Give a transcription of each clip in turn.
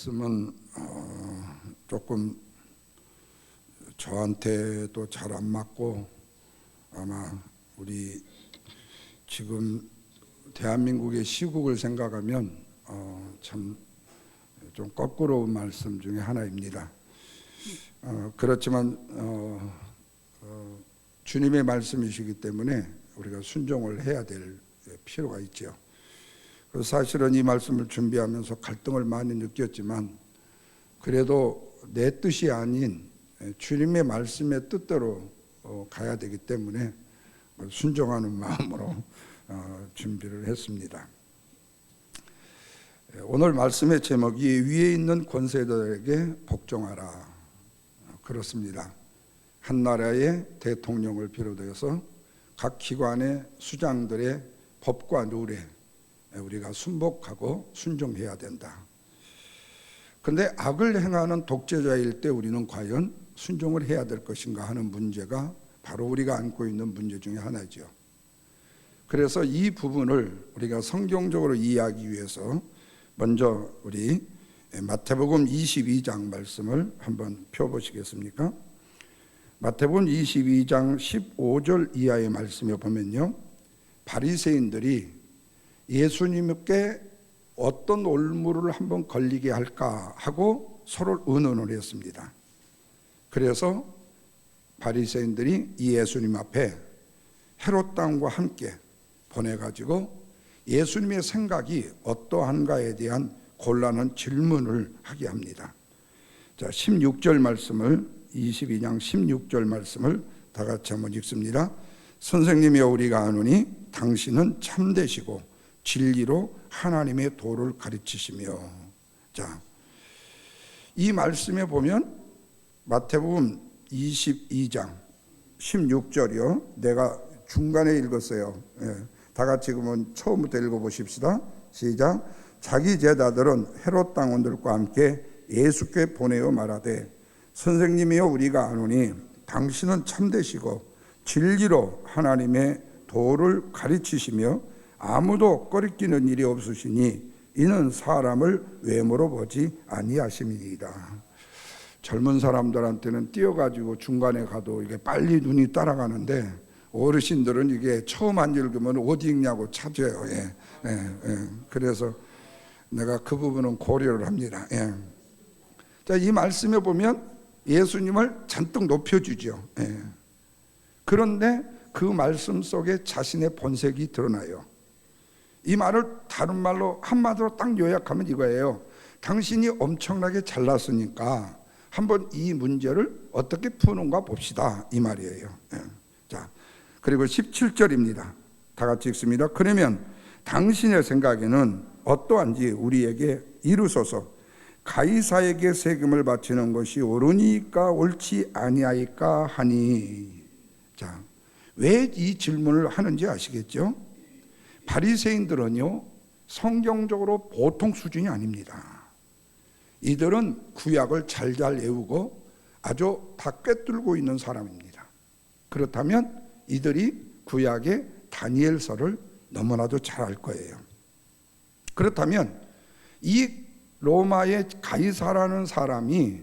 말씀은 조금 저한테도 잘 안 맞고 아마 우리 지금 대한민국의 시국을 생각하면 참 좀 거꾸로운 말씀 중에 하나입니다. 그렇지만 주님의 말씀이시기 때문에 우리가 순종을 해야 될 필요가 있죠. 사실은 이 말씀을 준비하면서 갈등을 많이 느꼈지만 그래도 내 뜻이 아닌 주님의 말씀의 뜻대로 가야 되기 때문에 순종하는 마음으로 준비를 했습니다. 오늘 말씀의 제목이 위에 있는 권세들에게 복종하라 그렇습니다. 한 나라의 대통령을 비롯해서 각 기관의 수장들의 법과 룰에 우리가 순복하고 순종해야 된다. 그런데 악을 행하는 독재자일 때 우리는 과연 순종을 해야 될 것인가 하는 문제가 바로 우리가 안고 있는 문제 중에 하나죠. 그래서 이 부분을 우리가 성경적으로 이해하기 위해서 먼저 우리 마태복음 22장 말씀을 한번 펴보시겠습니까? 마태복음 22장 15절 이하의 말씀에 보면요, 바리새인들이 예수님께 어떤 올무를 한번 걸리게 할까 하고 서로 의논을 했습니다. 그래서 바리새인들이 이 예수님 앞에 헤롯 왕과 함께 보내가지고 예수님의 생각이 어떠한가에 대한 곤란한 질문을 하게 합니다. 자, 16절 말씀을 22장 16절 말씀을 다 같이 한번 읽습니다. 선생님이여 우리가 아노니 당신은 참되시고 진리로 하나님의 도를 가르치시며. 자, 이 말씀에 보면 마태복음 22장 16절이요. 내가 중간에 읽었어요. 다 같이 그러면 처음부터 읽어보십시다. 시작. 자기 제자들은 헤롯 당원들과 함께 예수께 보내어 말하되 선생님이여 우리가 아노니 당신은 참되시고 진리로 하나님의 도를 가르치시며 아무도 꺼리끼는 일이 없으시니 이는 사람을 외모로 보지 아니하심이니이다. 젊은 사람들한테는 뛰어가지고 중간에 가도 이게 빨리 눈이 따라가는데 어르신들은 이게 처음 안 읽으면 어디 읽냐고 찾아요. 그래서 내가 그 부분은 고려를 합니다. 자, 이 말씀에 보면 예수님을 잔뜩 높여주죠. 그런데 그 말씀 속에 자신의 본색이 드러나요. 이 말을 다른 말로 한마디로 딱 요약하면 이거예요. 당신이 엄청나게 잘났으니까 한번 이 문제를 어떻게 푸는가 봅시다, 이 말이에요. 자, 그리고 17절입니다. 다 같이 읽습니다. 그러면 당신의 생각에는 어떠한지 우리에게 이루소서. 가이사에게 세금을 바치는 것이 옳으니까 옳지 아니하이까 하니. 자, 왜 이 질문을 하는지 아시겠죠? 바리새인들은요, 성경적으로 보통 수준이 아닙니다. 이들은 구약을 잘 외우고 아주 다 꿰뚫고 있는 사람입니다. 그렇다면 이들이 구약의 다니엘서를 너무나도 잘 알 거예요. 그렇다면 이 로마의 가이사라는 사람이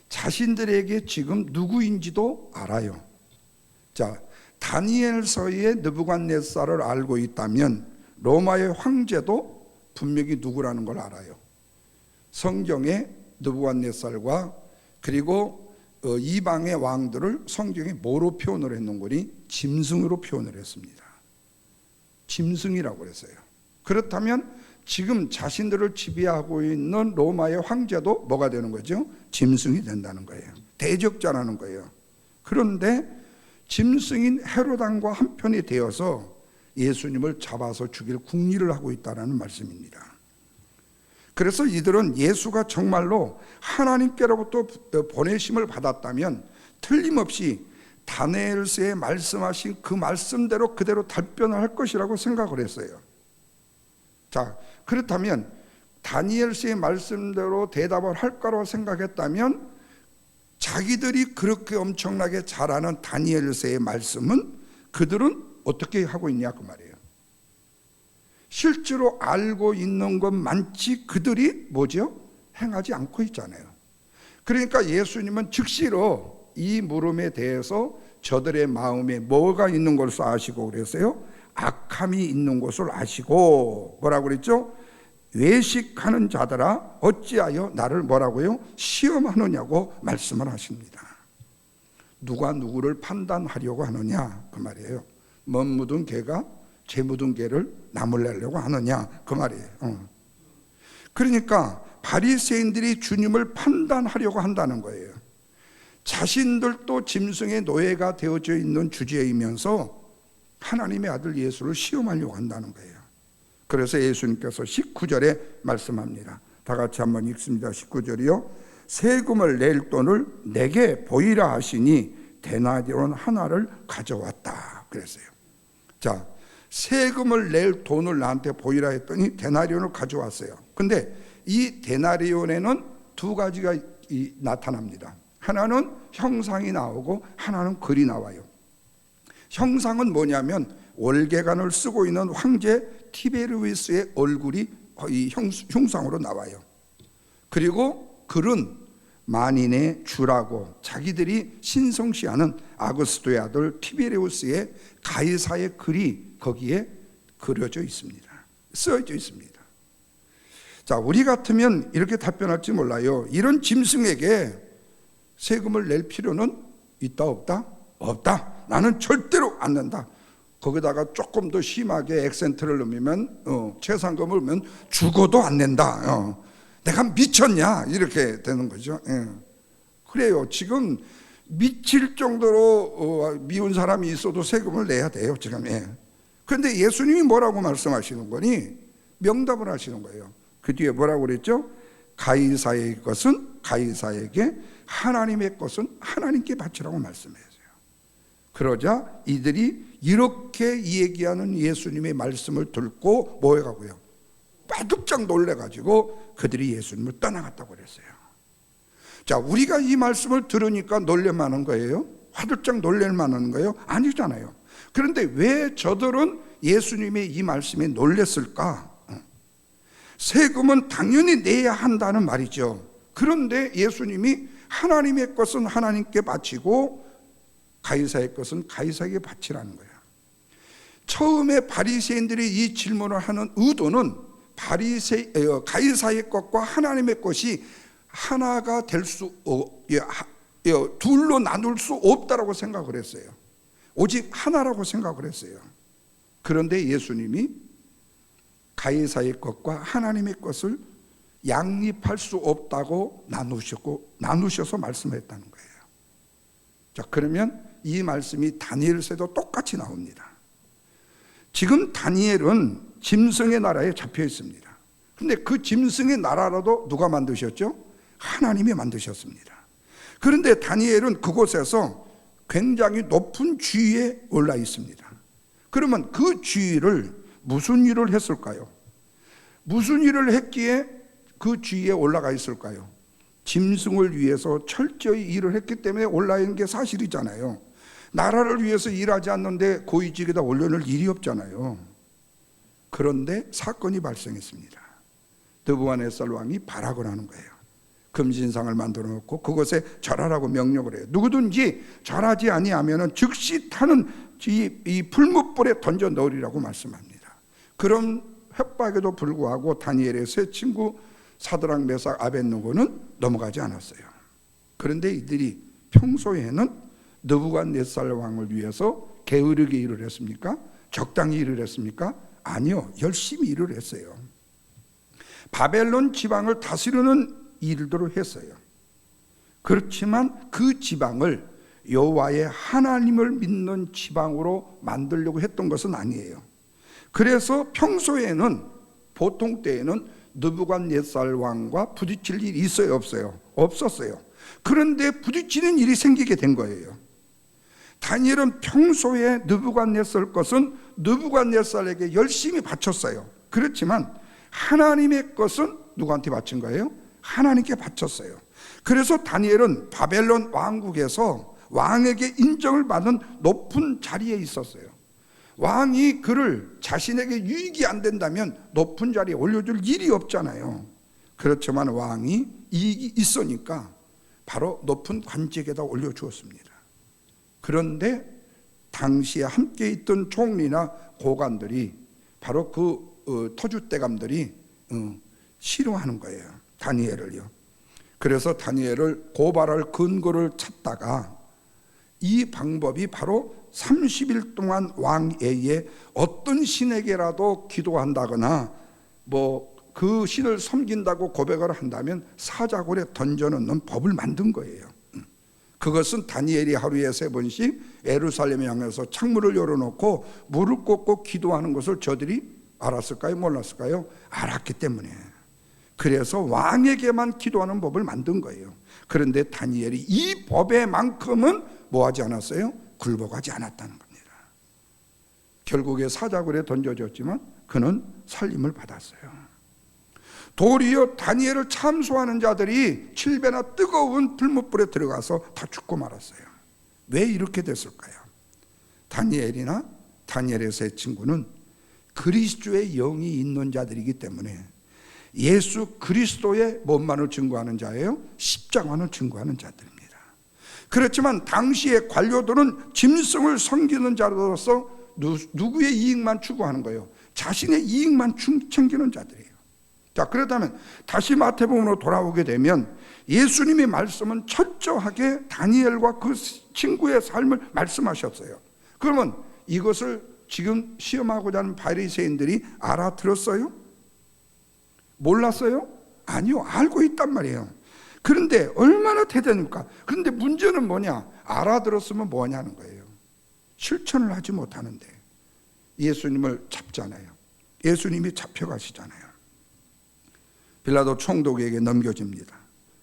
자신들에게 지금 누구인지도 알아요. 자, 다니엘서의 느부갓네살을 알고 있다면 로마의 황제도 분명히 누구라는 걸 알아요. 성경의 느부갓네살과 그리고 이방의 왕들을 성경이 뭐로 표현을 했는 거니? 짐승으로 표현을 했습니다. 짐승이라고 그랬어요. 그렇다면 지금 자신들을 지배하고 있는 로마의 황제도 뭐가 되는 거죠? 짐승이 된다는 거예요. 대적자라는 거예요. 그런데 짐승인 헤롯 왕과 한편이 되어서 예수님을 잡아서 죽일 궁리를 하고 있다는 말씀입니다. 그래서 이들은 예수가 정말로 하나님께로부터 보내심을 받았다면 틀림없이 다니엘서에 말씀하신 그 말씀대로 그대로 답변을 할 것이라고 생각을 했어요. 자, 그렇다면 다니엘서의 말씀대로 대답을 할 거라고 생각했다면 자기들이 그렇게 엄청나게 잘 아는 다니엘서의 말씀은 그들은 어떻게 하고 있냐 그 말이에요. 실제로 알고 있는 것 많지 그들이 뭐죠? 행하지 않고 있잖아요. 그러니까 예수님은 즉시로 이 물음에 대해서 저들의 마음에 뭐가 있는 것을 아시고 그랬어요. 악함이 있는 것을 아시고 뭐라고 그랬죠? 외식하는 자들아 어찌하여 나를 뭐라고요? 시험하느냐고 말씀을 하십니다. 누가 누구를 판단하려고 하느냐 그 말이에요. 멋 묻은 개가 재 묻은 개를 남을 내려고 하느냐 그 말이에요. 그러니까 바리새인들이 주님을 판단하려고 한다는 거예요. 자신들도 짐승의 노예가 되어져 있는 주제이면서 하나님의 아들 예수를 시험하려고 한다는 거예요. 그래서 예수님께서 19절에 말씀합니다. 다 같이 한번 읽습니다. 19절이요. 세금을 낼 돈을 내게 보이라 하시니 데나리온 하나를 가져왔다 그랬어요. 자, 세금을 낼 돈을 나한테 보이라 했더니 데나리온을 가져왔어요. 근데 이 데나리온에는 두 가지가 나타납니다. 하나는 형상이 나오고 하나는 글이 나와요. 형상은 뭐냐면 월계관을 쓰고 있는 황제 티베리우스의 얼굴이 형상으로 나와요. 그리고 글은 만인의 주라고 자기들이 신성시하는 아구스토의 아들 티베리우스의 가이사의 글이 거기에 그려져 있습니다. 쓰여져 있습니다. 자, 우리 같으면 이렇게 답변할지 몰라요. 이런 짐승에게 세금을 낼 필요는 있다 없다? 없다. 나는 절대로 안 낸다. 거기다가 조금 더 심하게 액센트를 넣으면 최상금을 넣으면 죽어도 안 낸다. 내가 미쳤냐 이렇게 되는 거죠. 그래요. 지금 미칠 정도로 미운 사람이 있어도 세금을 내야 돼요 지금. 그런데 예수님이 뭐라고 말씀하시는 거니? 명답을 하시는 거예요. 그 뒤에 뭐라고 그랬죠? 가이사의 것은 가이사에게, 하나님의 것은 하나님께 바치라고 말씀했어요. 그러자 이들이 이렇게 얘기하는 예수님의 말씀을 듣고 뭐 해가고요? 빠득짝 놀래가지고 그들이 예수님을 떠나갔다고 그랬어요. 자, 우리가 이 말씀을 들으니까 놀랄만한 거예요? 화들짝 놀랄만한 거예요? 아니잖아요. 그런데 왜 저들은 예수님의 이 말씀에 놀랐을까? 세금은 당연히 내야 한다는 말이죠. 그런데 예수님이 하나님의 것은 하나님께 바치고 가이사의 것은 가이사에게 바치라는 거예요. 처음에 바리새인들이 이 질문을 하는 의도는 가이사의 것과 하나님의 것이 하나가 될 수, 둘로 나눌 수 없다라고 생각을 했어요. 오직 하나라고 생각을 했어요. 그런데 예수님이 가이사의 것과 하나님의 것을 양립할 수 없다고 나누셔서 말씀했다는 거예요. 자, 그러면 이 말씀이 다니엘서에도 똑같이 나옵니다. 지금 다니엘은 짐승의 나라에 잡혀 있습니다. 그런데 그 짐승의 나라라도 누가 만드셨죠? 하나님이 만드셨습니다. 그런데 다니엘은 그곳에서 굉장히 높은 지위에 올라 있습니다. 그러면 그 지위를 무슨 일을 했을까요? 무슨 일을 했기에 그 지위에 올라가 있을까요? 짐승을 위해서 철저히 일을 했기 때문에 올라있는 게 사실이잖아요. 나라를 위해서 일하지 않는데 고위직에다 올려놓을 일이 없잖아요. 그런데 사건이 발생했습니다. 느부갓네살 왕이 발악을 하는 거예요. 금신상을 만들어 놓고 그것에 절하라고 명령을 해요. 누구든지 절하지 아니하면 즉시 타는 이 풀무불에 던져 넣으리라고 말씀합니다. 그런 협박에도 불구하고 다니엘의 세 친구 사드락, 메삭, 아벳느고는 넘어가지 않았어요. 그런데 이들이 평소에는 느부갓네살 왕을 위해서 게으르게 일을 했습니까? 적당히 일을 했습니까? 아니요, 열심히 일을 했어요. 바벨론 지방을 다스리는 일들을 했어요. 그렇지만 그 지방을 여호와의 하나님을 믿는 지방으로 만들려고 했던 것은 아니에요. 그래서 평소에는, 보통 때에는 느부갓네살 왕과 부딪힐 일이 있어요, 없어요? 없었어요. 그런데 부딪히는 일이 생기게 된 거예요. 다니엘은 평소에 느부갓네살 것은 느부갓네살에게 열심히 바쳤어요. 그렇지만 하나님의 것은 누구한테 바친 거예요? 하나님께 바쳤어요. 그래서 다니엘은 바벨론 왕국에서 왕에게 인정을 받은 높은 자리에 있었어요. 왕이 그를 자신에게 유익이 안 된다면 높은 자리에 올려줄 일이 없잖아요. 그렇지만 왕이 이익이 있으니까 바로 높은 관직에다 올려주었습니다. 그런데 당시에 함께 있던 총리나 고관들이 바로 그 터줏대감들이 싫어하는 거예요, 다니엘을요. 그래서 다니엘을 고발할 근거를 찾다가 이 방법이 바로 30일 동안 왕에게 어떤 신에게라도 기도한다거나 뭐 그 신을 섬긴다고 고백을 한다면 사자굴에 던져놓는 법을 만든 거예요. 그것은 다니엘이 하루에 3번씩 예루살렘에 향해서 창문을 열어놓고 무릎 꿇고 기도하는 것을 저들이 알았을까요? 몰랐을까요? 알았기 때문에. 그래서 왕에게만 기도하는 법을 만든 거예요. 그런데 다니엘이 이 법에만큼은 뭐하지 않았어요? 굴복하지 않았다는 겁니다. 결국에 사자굴에 던져졌지만 그는 살림을 받았어요. 도리어 다니엘을 참소하는 자들이 7배나 뜨거운 불못불에 들어가서 다 죽고 말았어요. 왜 이렇게 됐을까요? 다니엘이나 다니엘의 세 친구는 그리스도의 영이 있는 자들이기 때문에 예수 그리스도의 몸만을 증거하는 자예요. 십자가를 증거하는 자들입니다. 그렇지만 당시의 관료들은 짐승을 섬기는 자로서 누구의 이익만 추구하는 거예요? 자신의 이익만 챙기는 자들이에요. 자, 그렇다면 다시 마태복음으로 돌아오게 되면 예수님의 말씀은 철저하게 다니엘과 그 친구의 삶을 말씀하셨어요. 그러면 이것을 지금 시험하고자 하는 바리새인들이 알아들었어요? 몰랐어요? 아니요, 알고 있단 말이에요. 그런데 얼마나 대단합니까? 그런데 문제는 뭐냐? 알아들었으면 뭐냐는 거예요. 실천을 하지 못하는데 예수님을 잡잖아요. 예수님이 잡혀가시잖아요. 빌라도 총독에게 넘겨집니다.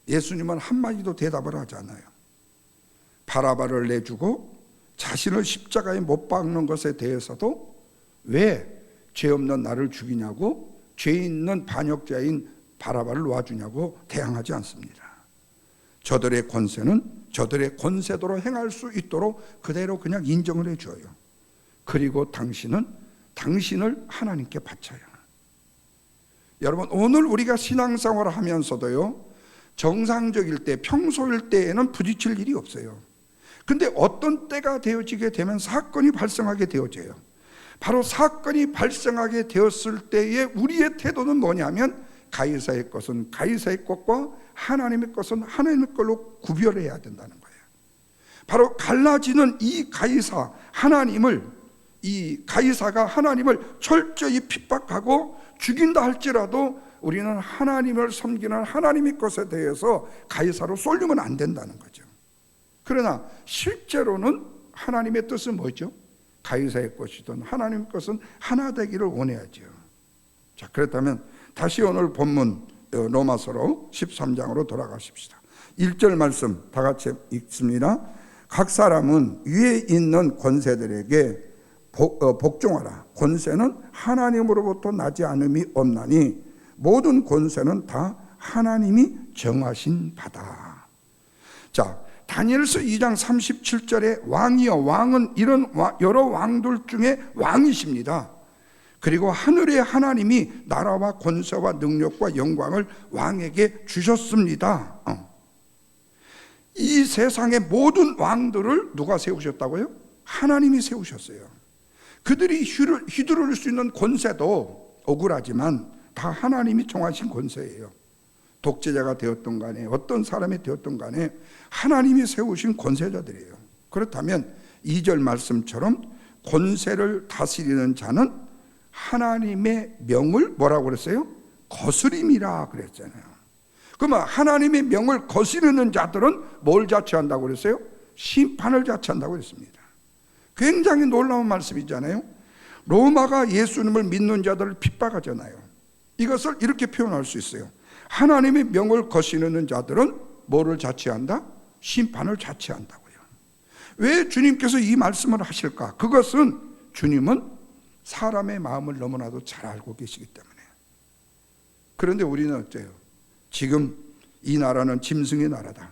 예수님은 한마디도 대답을 하지 않아요. 바라바를 내주고 자신을 십자가에 못 박는 것에 대해서도 왜 죄 없는 나를 죽이냐고, 죄 있는 반역자인 바라바를 놓아주냐고 대항하지 않습니다. 저들의 권세는 저들의 권세대로 행할 수 있도록 그대로 그냥 인정을 해줘요. 그리고 당신은 당신을 하나님께 바쳐요. 여러분, 오늘 우리가 신앙생활을 하면서도요, 정상적일 때, 평소일 때에는 부딪힐 일이 없어요. 근데 어떤 때가 되어지게 되면 사건이 발생하게 되어져요. 바로 사건이 발생하게 되었을 때에 우리의 태도는 뭐냐면 가이사의 것은 가이사의 것과 하나님의 것은 하나님의 걸로 구별해야 된다는 거예요. 바로 갈라지는 이 가이사, 하나님을, 이 가이사가 하나님을 철저히 핍박하고 죽인다 할지라도 우리는 하나님을 섬기는 하나님의 것에 대해서 가이사로 쏠리면 안 된다는 거죠. 그러나 실제로는 하나님의 뜻은 뭐죠? 가이사의 것이든 하나님의 것은 하나 되기를 원해야죠. 자, 그렇다면 다시 오늘 본문 로마서로 13장으로 돌아가십시다. 1절 말씀 다 같이 읽습니다. 각 사람은 위에 있는 권세들에게 복종하라. 권세는 하나님으로부터 나지 않음이 없나니 모든 권세는 다 하나님이 정하신 바다. 자, 다니엘서 2장 37절에 왕이여, 왕은 이런 여러 왕들 중에 왕이십니다. 그리고 하늘의 하나님이 나라와 권세와 능력과 영광을 왕에게 주셨습니다. 이 세상의 모든 왕들을 누가 세우셨다고요? 하나님이 세우셨어요. 그들이 휘두를 수 있는 권세도 억울하지만 다 하나님이 정하신 권세예요. 독재자가 되었던 간에 어떤 사람이 되었던 간에 하나님이 세우신 권세자들이에요. 그렇다면 2절 말씀처럼 권세를 다스리는 자는 하나님의 명을 뭐라고 그랬어요? 거스림이라 그랬잖아요. 그러면 하나님의 명을 거스르는 자들은 뭘 자처한다고 그랬어요? 심판을 자처한다고 그랬습니다. 굉장히 놀라운 말씀이잖아요. 로마가 예수님을 믿는 자들을 핍박하잖아요. 이것을 이렇게 표현할 수 있어요. 하나님의 명을 거스르는 자들은 뭐를 자처한다? 심판을 자처한다고요. 왜 주님께서 이 말씀을 하실까? 그것은 주님은 사람의 마음을 너무나도 잘 알고 계시기 때문에. 그런데 우리는 어때요? 지금 이 나라는 짐승의 나라다.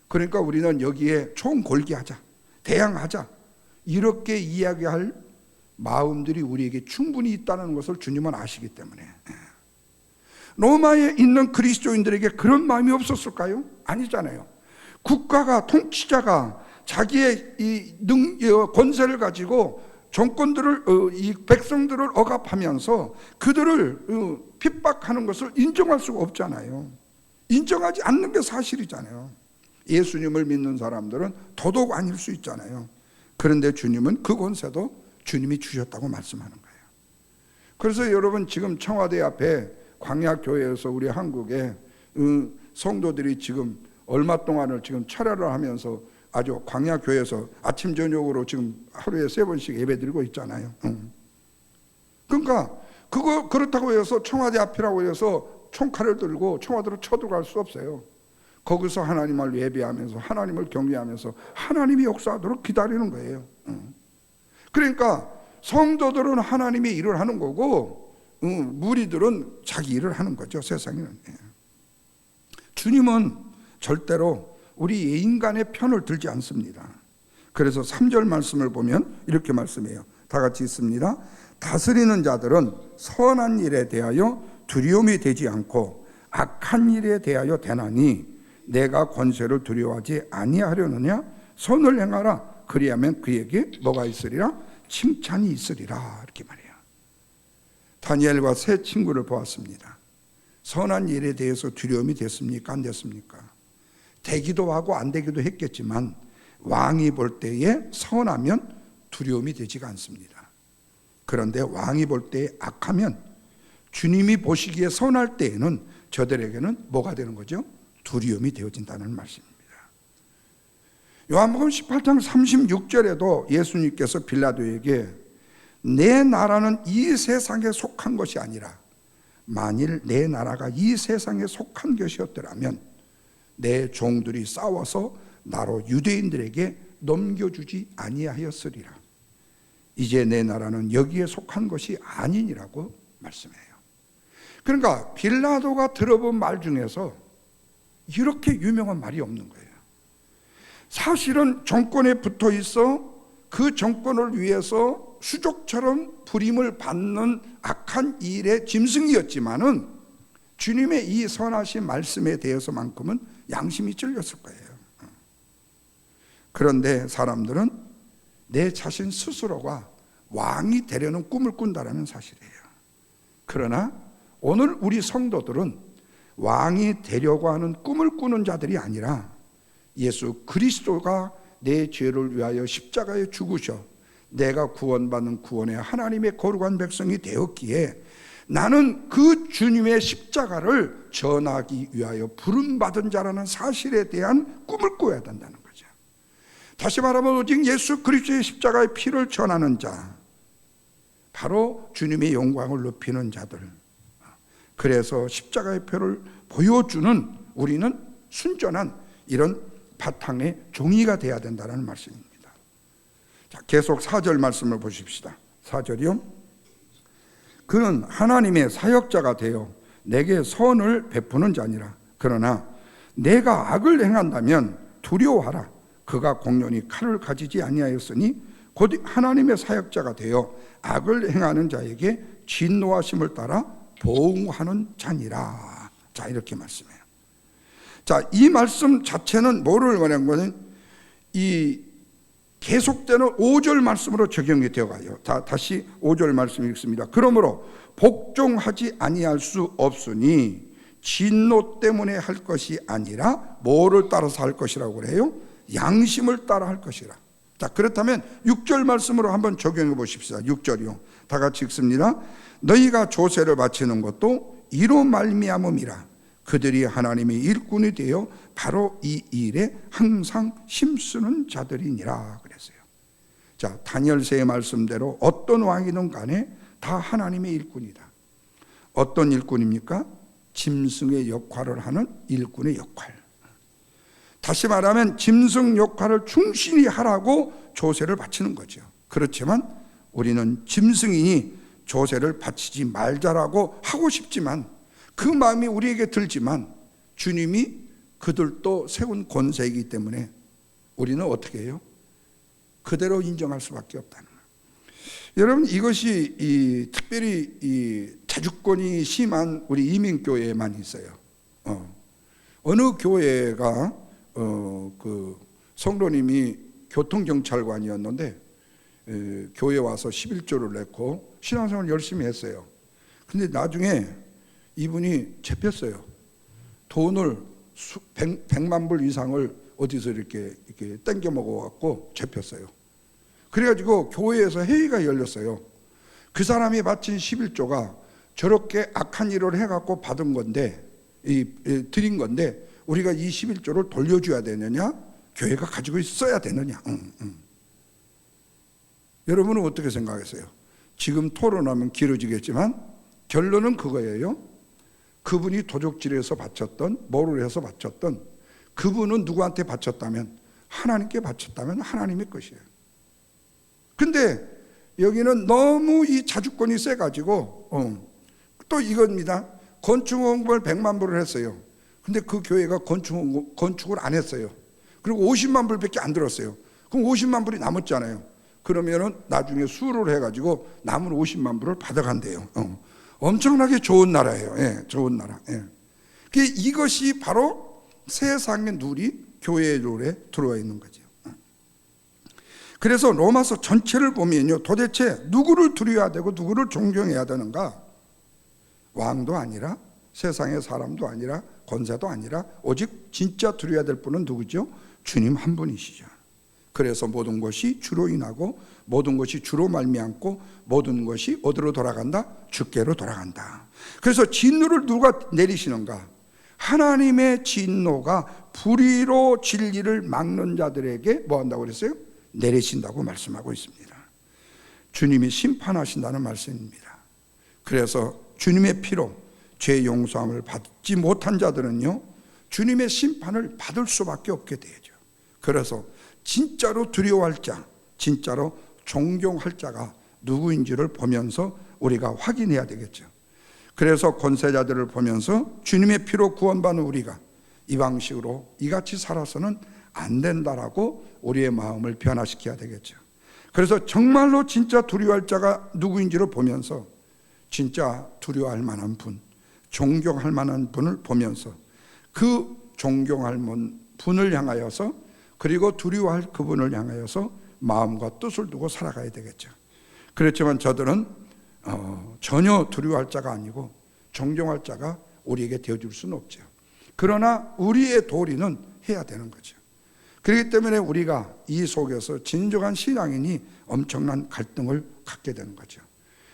그러니까 우리는 여기에 총궐기하자, 대항하자, 이렇게 이야기할 마음들이 우리에게 충분히 있다는 것을 주님은 아시기 때문에. 로마에 있는 그리스도인들에게 그런 마음이 없었을까요? 아니잖아요. 국가가, 통치자가 자기의 이 권세를 가지고 정권들을, 이 백성들을 억압하면서 그들을 핍박하는 것을 인정할 수가 없잖아요. 인정하지 않는 게 사실이잖아요. 예수님을 믿는 사람들은 더더욱 아닐 수 있잖아요. 그런데 주님은 그 권세도 주님이 주셨다고 말씀하는 거예요. 그래서 여러분, 지금 청와대 앞에 광야교회에서 우리 한국에 성도들이 지금 얼마 동안을 지금 철야를 하면서 아주 광야교회에서 아침 저녁으로 지금 하루에 3번씩 예배 드리고 있잖아요. 그러니까 그렇다고 해서 청와대 앞이라고 해서 총칼을 들고 청와대로 쳐들어갈 수 없어요. 거기서 하나님을 예배하면서 하나님을 경외하면서 하나님이 역사하도록 기다리는 거예요. 그러니까 성도들은 하나님의 일을 하는 거고 무리들은 자기 일을 하는 거죠, 세상에는. 주님은 절대로 우리 인간의 편을 들지 않습니다. 그래서 3절 말씀을 보면 이렇게 말씀해요. 다 같이 있습니다. 다스리는 자들은 선한 일에 대하여 두려움이 되지 않고 악한 일에 대하여 대나니 내가 권세를 두려워하지 아니하려느냐? 선을 행하라. 그리하면 그에게 뭐가 있으리라? 칭찬이 있으리라. 이렇게 말해요. 다니엘과 세 친구를 보았습니다. 선한 일에 대해서 두려움이 됐습니까? 안 됐습니까? 되기도 하고 안 되기도 했겠지만 왕이 볼 때에 선하면 두려움이 되지가 않습니다. 그런데 왕이 볼 때에 악하면 주님이 보시기에 선할 때에는 저들에게는 뭐가 되는 거죠? 두려움이 되어진다는 말씀입니다. 요한복음 18장 36절에도 예수님께서 빌라도에게 내 나라는 이 세상에 속한 것이 아니라 만일 내 나라가 이 세상에 속한 것이었더라면 내 종들이 싸워서 나로 유대인들에게 넘겨주지 아니하였으리라. 이제 내 나라는 여기에 속한 것이 아니니라고 말씀해요. 그러니까 빌라도가 들어본 말 중에서 이렇게 유명한 말이 없는 거예요. 사실은 정권에 붙어 있어 그 정권을 위해서 수족처럼 부림을 받는 악한 일의 짐승이었지만은 주님의 이 선하신 말씀에 대해서만큼은 양심이 찔렸을 거예요. 그런데 사람들은 내 자신 스스로가 왕이 되려는 꿈을 꾼다는 사실이에요. 그러나 오늘 우리 성도들은 왕이 되려고 하는 꿈을 꾸는 자들이 아니라 예수 그리스도가 내 죄를 위하여 십자가에 죽으셔 내가 구원받는 구원의 하나님의 거룩한 백성이 되었기에 나는 그 주님의 십자가를 전하기 위하여 부름받은 자라는 사실에 대한 꿈을 꿔야 된다는 거죠. 다시 말하면 오직 예수 그리스도의 십자가의 피를 전하는 자, 바로 주님의 영광을 높이는 자들, 그래서 십자가의 표를 보여주는 우리는 순전한 이런 바탕의 종이가 되어야 된다는 말씀입니다. 자, 계속 4절 말씀을 보십시다. 4절이요. 그는 하나님의 사역자가 되어 내게 선을 베푸는 자니라. 그러나 내가 악을 행한다면 두려워하라. 그가 공연히 칼을 가지지 아니하였으니 곧 하나님의 사역자가 되어 악을 행하는 자에게 진노하심을 따라 보응하는 자니라. 자, 이렇게 말씀해요. 자, 이 말씀 자체는 뭐를 말하는 거는 이 계속되는 5절 말씀으로 적용이 되어가요. 다시 5절 말씀 읽습니다. 그러므로 복종하지 아니할 수 없으니 진노 때문에 할 것이 아니라 뭐를 따라서 할 것이라고 그래요? 양심을 따라 할 것이라. 자, 그렇다면 6절 말씀으로 한번 적용해 보십시다. 6절이요. 다 같이 읽습니다. 너희가 조세를 바치는 것도 이로 말미암음이라. 그들이 하나님의 일꾼이 되어 바로 이 일에 항상 힘쓰는 자들이니라 그랬어요. 자, 다니엘서의 말씀대로 어떤 왕이든 간에 다 하나님의 일꾼이다. 어떤 일꾼입니까? 짐승의 역할을 하는 일꾼의 역할. 다시 말하면 짐승 역할을 충실히 하라고 조세를 바치는 거죠. 그렇지만 우리는 짐승이니 조세를 바치지 말자라고 하고 싶지만 그 마음이 우리에게 들지만 주님이 그들도 세운 권세이기 때문에 우리는 어떻게 해요? 그대로 인정할 수밖에 없다는 거예요. 여러분, 이것이 특별히 자주권이 심한 우리 이민교회에만 있어요. 어느 교회가 그 성도님이 교통경찰관이었는데 교회 와서 11조를 냈고 신앙생활 열심히 했어요. 근데 나중에 이분이 잡혔어요. 돈을 100만 불 이상을 어디서 이렇게 땡겨 먹어갖고 잡혔어요. 그래가지고 교회에서 회의가 열렸어요. 그 사람이 바친 11조가 저렇게 악한 일을 해갖고 받은 건데, 드린 건데, 우리가 이 11조를 돌려줘야 되느냐? 교회가 가지고 있어야 되느냐? 여러분은 어떻게 생각하세요? 지금 토론하면 길어지겠지만, 결론은 그거예요. 그분이 도적질해서 바쳤던, 뭐를 해서 바쳤던, 그분은 누구한테 바쳤다면, 하나님께 바쳤다면 하나님의 것이에요. 근데 여기는 너무 이 자주권이 세가지고 또 이겁니다. 건축 공부를 100만 불을 했어요. 근데 그 교회가 건축을 안 했어요. 그리고 50만 불밖에 안 들었어요. 그럼 50만 불이 남았잖아요. 그러면은 나중에 수를 해가지고 남은 50만 불을 받아간대요. 엄청나게 좋은 나라예요. 예, 좋은 나라. 예. 이것이 바로 세상의 룰이 교회의 룰에 들어와 있는 거죠. 그래서 로마서 전체를 보면요, 도대체 누구를 두려워야 되고 누구를 존경해야 되는가? 왕도 아니라 세상의 사람도 아니라 권세도 아니라 오직 진짜 두려워야 될 분은 누구죠? 주님 한 분이시죠. 그래서 모든 것이 주로 인하고 모든 것이 주로 말미암고 모든 것이 어디로 돌아간다? 주께로 돌아간다. 그래서 진노를 누가 내리시는가? 하나님의 진노가 불의로 진리를 막는 자들에게 뭐 한다고 그랬어요? 내리신다고 말씀하고 있습니다. 주님이 심판하신다는 말씀입니다. 그래서 주님의 피로 죄 용서함을 받지 못한 자들은요, 주님의 심판을 받을 수밖에 없게 되죠. 그래서 진짜로 두려워할 자, 진짜로 존경할 자가 누구인지를 보면서 우리가 확인해야 되겠죠. 그래서 권세자들을 보면서 주님의 피로 구원받는 우리가 이 방식으로 이같이 살아서는 안 된다라고 우리의 마음을 변화시켜야 되겠죠. 그래서 정말로 진짜 두려워할 자가 누구인지를 보면서 진짜 두려워할 만한 분, 존경할 만한 분을 보면서 그 존경할 분을 향하여서 그리고 두려워할 그분을 향하여서 마음과 뜻을 두고 살아가야 되겠죠. 그렇지만 저들은 전혀 두려워할 자가 아니고 존경할 자가 우리에게 되어줄 수는 없죠. 그러나 우리의 도리는 해야 되는 거죠. 그렇기 때문에 우리가 이 속에서 진정한 신앙인이 엄청난 갈등을 갖게 되는 거죠.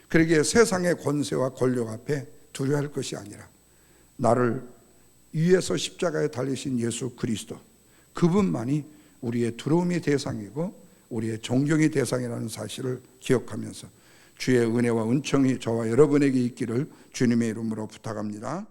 그러기에 세상의 권세와 권력 앞에 두려워할 것이 아니라 나를 위에서 십자가에 달리신 예수 그리스도, 그분만이 우리의 두려움의 대상이고 우리의 존경의 대상이라는 사실을 기억하면서 주의 은혜와 은총이 저와 여러분에게 있기를 주님의 이름으로 부탁합니다.